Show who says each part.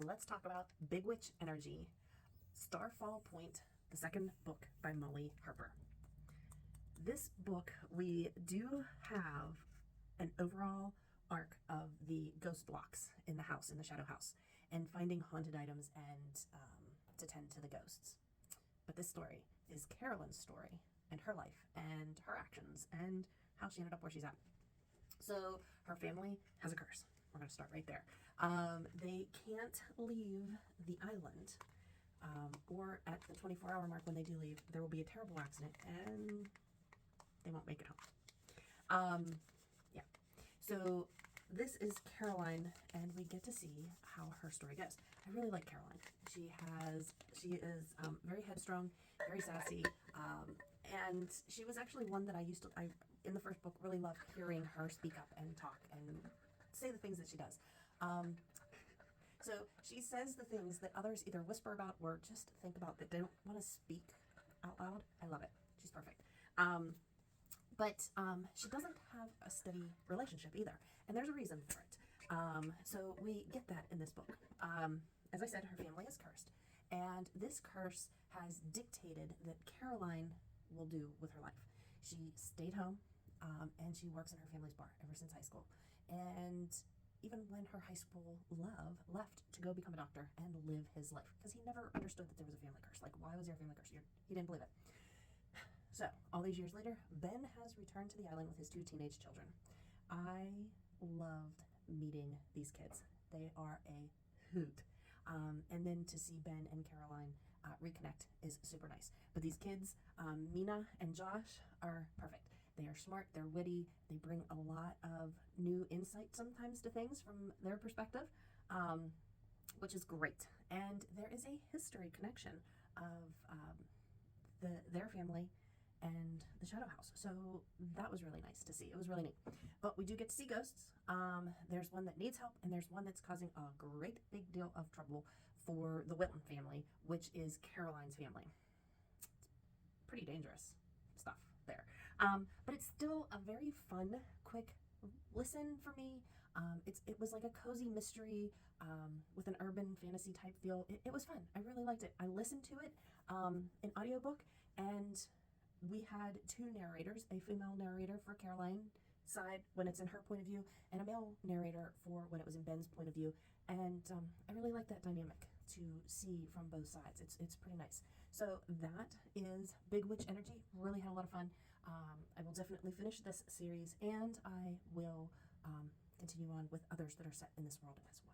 Speaker 1: let's talk about Big Witch Energy, Starfall Point, the second book by Molly Harper. This book, we do have an overall arc of the ghost blocks in the house, in the shadow house, and finding haunted items and to tend to the ghosts. But this story is Carolyn's story and her life and her actions and how she ended up where she's at. So her family has a curse. We're going to start right there. They can't leave the island, or at the 24-hour mark when they do leave, there will be a terrible accident and they won't make it home. Yeah. So this is Caroline, and we get to see how her story goes. I really like Caroline. She is very headstrong, very sassy, and she was actually one that I in the first book, really loved hearing her speak up and talk and say the things that she does. So she says the things that others either whisper about or just think about that don't want to speak out loud. I love it. She's perfect. But she doesn't have a steady relationship either, and there's a reason for it. So we get that in this book. As I said, her family is cursed, and this curse has dictated that Caroline will do with her life. She stayed home, and she works in her family's bar ever since high school. And even when her high school love left to go become a doctor and live his life, because he never understood that there was a family curse. Like, why was there a family curse? He didn't believe it. So, all these years later, Ben has returned to the island with his 2 teenage children. I loved meeting these kids. They are a hoot. And then to see Ben and Caroline reconnect is super nice. But these kids, Mina and Josh, are perfect. They are smart, they're witty, they bring a lot of new insight sometimes to things from their perspective, which is great. And there is a history connection of their family and the Shadow House. So that was really nice to see. It was really neat. But we do get to see ghosts. There's one that needs help, and there's one that's causing a great big deal of trouble for the Whitlam family, which is Caroline's family. It's pretty dangerous stuff there. But it's still a very fun, quick listen for me. It was like a cozy mystery with an urban fantasy type feel. It was fun. I really liked it. I listened to it in audiobook, and we had 2 narrators, a female narrator for Caroline's side when it's in her point of view, and a male narrator for when it was in Ben's point of view. And I really like that dynamic to see from both sides. It's pretty nice. So that is Big Witch Energy. Really had a lot of fun. I will definitely finish this series, and I will continue on with others that are set in this world as well.